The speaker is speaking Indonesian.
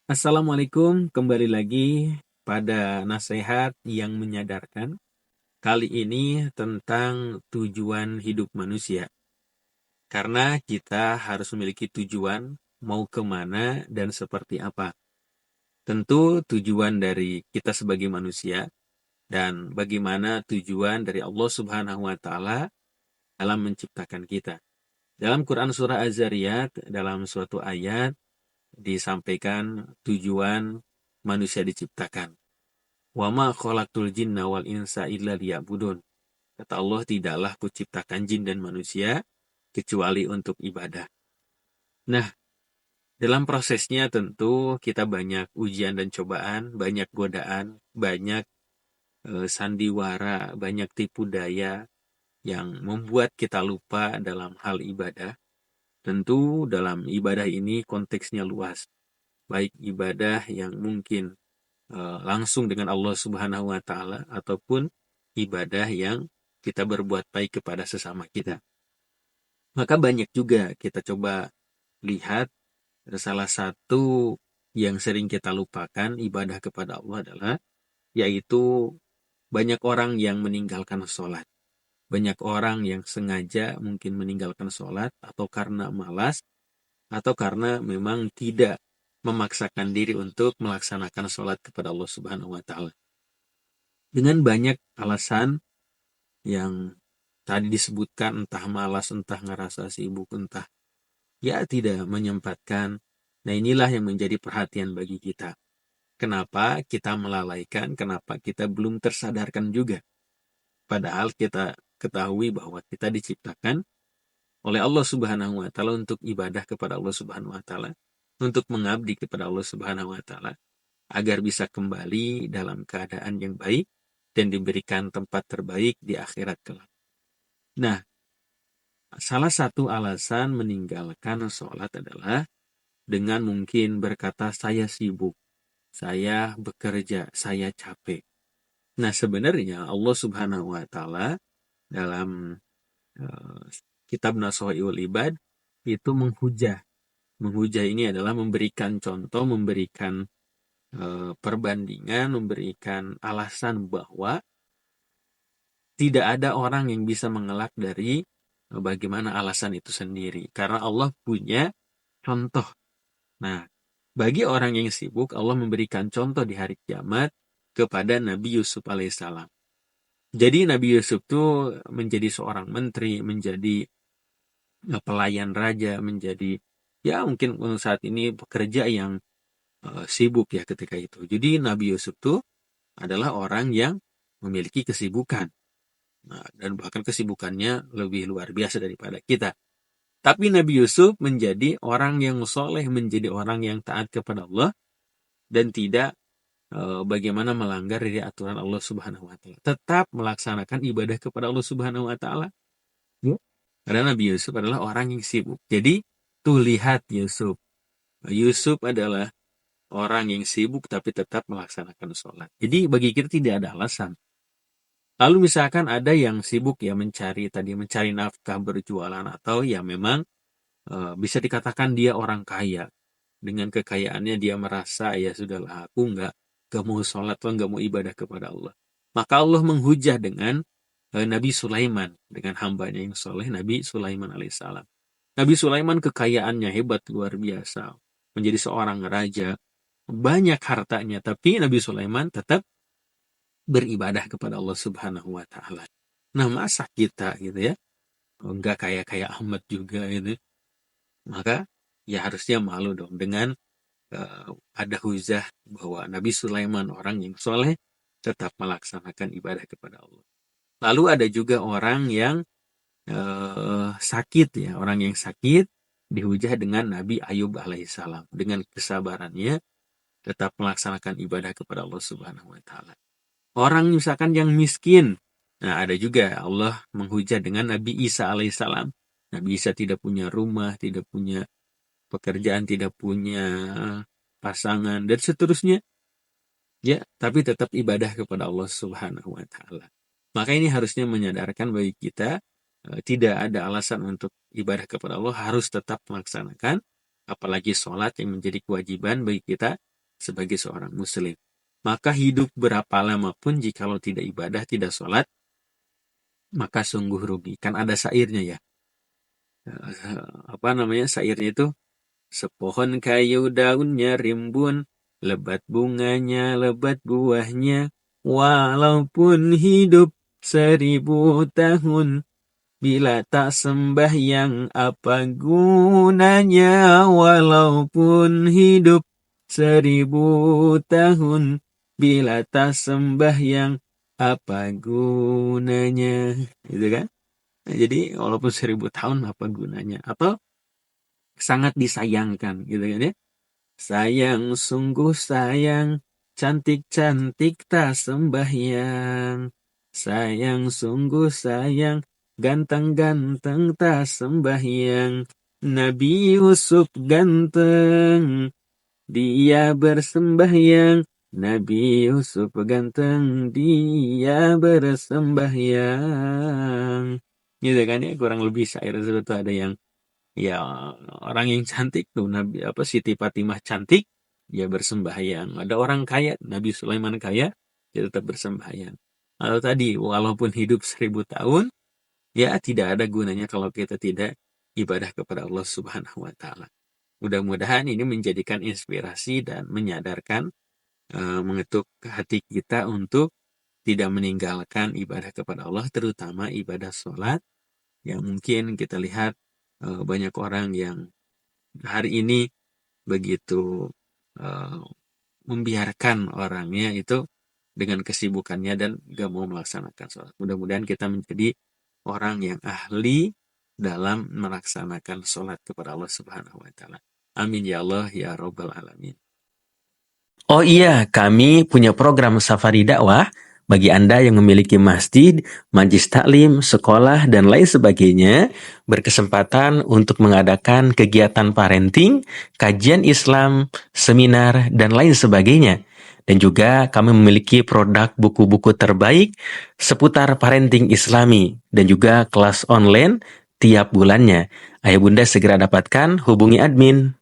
Assalamualaikum, kembali lagi pada nasihat yang menyadarkan. Kali ini tentang tujuan hidup manusia. Karena kita harus memiliki tujuan, mau kemana dan seperti apa. Tentu tujuan dari kita sebagai manusia dan bagaimana tujuan dari Allah Subhanahu wa Ta'ala dalam menciptakan kita. Dalam Quran Surah Az-Zariyat, dalam suatu ayat, disampaikan tujuan manusia diciptakan. Wa ma khalaqtul jinna wal insa illa liya'budun. Kata Allah, tidaklah kuciptakan jin dan manusia kecuali untuk ibadah. Nah, dalam prosesnya tentu kita banyak ujian dan cobaan, banyak godaan, banyak sandiwara, banyak tipu daya yang membuat kita lupa dalam hal ibadah. Tentu dalam ibadah ini konteksnya luas. Baik ibadah yang mungkin langsung dengan Allah Subhanahu wa Ta'ala ataupun ibadah yang kita berbuat baik kepada sesama kita. Maka banyak juga kita coba lihat, salah satu yang sering kita lupakan ibadah kepada Allah adalah yaitu banyak orang yang meninggalkan sholat. Banyak orang yang sengaja mungkin meninggalkan sholat atau karena malas atau karena memang tidak memaksakan diri untuk melaksanakan sholat kepada Allah Subhanahu wa Ta'ala. Dengan banyak alasan yang tadi disebutkan, entah malas, entah ngerasa sibuk, entah ya tidak menyempatkan. Nah, inilah yang menjadi perhatian bagi kita. Kenapa kita melalaikan, kenapa kita belum tersadarkan juga. Padahal kita ketahui bahwa kita diciptakan oleh Allah Subhanahu wa Ta'ala untuk ibadah kepada Allah Subhanahu wa Ta'ala, untuk mengabdi kepada Allah Subhanahu wa Ta'ala, agar bisa kembali dalam keadaan yang baik dan diberikan tempat terbaik di akhirat kelak. Nah, salah satu alasan meninggalkan sholat adalah dengan mungkin berkata saya sibuk, saya bekerja, saya capek. Nah, sebenarnya Allah Subhanahu wa Ta'ala dalam uh, kitab Nashaiul Ibad itu menghujah. Menghujah ini adalah memberikan contoh, memberikan perbandingan, memberikan alasan bahwa tidak ada orang yang bisa mengelak dari bagaimana alasan itu sendiri. Karena Allah punya contoh. Nah, bagi orang yang sibuk, Allah memberikan contoh di hari kiamat kepada Nabi Yusuf alaihissalam. Jadi Nabi Yusuf itu menjadi seorang menteri, menjadi pelayan raja, menjadi ya mungkin saat ini pekerja yang sibuk ya ketika itu. Jadi Nabi Yusuf itu adalah orang yang memiliki kesibukan. Nah, dan bahkan kesibukannya lebih luar biasa daripada kita. Tapi Nabi Yusuf menjadi orang yang soleh, menjadi orang yang taat kepada Allah, dan tidak bagaimana melanggar dari aturan Allah Subhanahu wa Ta'ala. Tetap melaksanakan ibadah kepada Allah Subhanahu wa Ta'ala. Ya. Karena Nabi Yusuf adalah orang yang sibuk. Jadi, tuh lihat Yusuf. Yusuf adalah orang yang sibuk tapi tetap melaksanakan sholat. Jadi, bagi kita tidak ada alasan. Lalu misalkan ada yang sibuk ya mencari nafkah berjualan atau ya memang bisa dikatakan dia orang kaya. Dengan kekayaannya dia merasa ya sudahlah aku nggak mau sholat, nggak mau ibadah kepada Allah. Maka Allah menghujah dengan Nabi Sulaiman, dengan hambanya yang soleh Nabi Sulaiman alaihissalam. Nabi Sulaiman kekayaannya hebat luar biasa, menjadi seorang raja, banyak hartanya, tapi Nabi Sulaiman tetap beribadah kepada Allah Subhanahu wa Ta'ala. Nah, masa kita gitu ya, enggak kayak Ahmad juga gitu. Maka ya harusnya malu dong dengan ada hujah bahwa Nabi Sulaiman orang yang soleh tetap melaksanakan ibadah kepada Allah. Lalu ada juga orang yang sakit ya, orang yang sakit dihujah dengan Nabi Ayub alaihissalam dengan kesabarannya tetap melaksanakan ibadah kepada Allah Subhanahu wa Ta'ala. Orang misalkan yang miskin, nah ada juga Allah menghujah dengan Nabi Isa alaihissalam. Nabi Isa tidak punya rumah, tidak punya pekerjaan, tidak punya pasangan dan seterusnya. Ya, tapi tetap ibadah kepada Allah Subhanahu wa Ta'ala. Maka ini harusnya menyadarkan bagi kita tidak ada alasan untuk ibadah kepada Allah, harus tetap melaksanakan, apalagi sholat yang menjadi kewajiban bagi kita sebagai seorang muslim. Maka hidup berapa lama pun jikalau tidak ibadah, tidak sholat, maka sungguh rugi. Kan ada syairnya ya. Apa namanya syairnya itu? Sepohon kayu daunnya rimbun, lebat bunganya, lebat buahnya, walaupun hidup 1000 tahun, bila tak sembahyang apa gunanya, walaupun hidup 1000 tahun, bila tak sembahyang apa gunanya, gitu kan? Nah, jadi walaupun 1000 tahun apa gunanya? Atau sangat disayangkan, gitu kan ya? Sayang, sungguh sayang, cantik-cantik tak sembahyang. Sayang, sungguh sayang, ganteng-ganteng tak sembahyang. Nabi Yusuf ganteng, dia bersembahyang. Nabi Yusuf ganteng, dia bersembahyang. Gitu kan ya, kurang lebih syair seperti itu. Ada yang ya orang yang cantik tuh Nabi Siti Fatimah cantik, dia bersembahyang. Ada orang kaya, Nabi Sulaiman kaya, dia tetap bersembahyang. Atau tadi walaupun hidup 1000 tahun, ya tidak ada gunanya kalau kita tidak ibadah kepada Allah Subhanahu wa taala. Mudah-mudahan ini menjadikan inspirasi dan menyadarkan, mengetuk hati kita untuk tidak meninggalkan ibadah kepada Allah, terutama ibadah sholat, yang mungkin kita lihat banyak orang yang hari ini begitu uh, membiarkan orangnya itu dengan kesibukannya dan gak mau melaksanakan sholat. Mudah-mudahan kita menjadi orang yang ahli dalam melaksanakan sholat kepada Allah Subhanahu wa taala. Amin ya Allah ya Rabbal alamin. Oh iya, kami punya program safari dakwah bagi Anda yang memiliki masjid, majlis taklim, sekolah, dan lain sebagainya, berkesempatan untuk mengadakan kegiatan parenting, kajian Islam, seminar, dan lain sebagainya. Dan juga kami memiliki produk buku-buku terbaik seputar parenting Islami dan juga kelas online tiap bulannya. Ayo Bunda segera dapatkan, hubungi admin.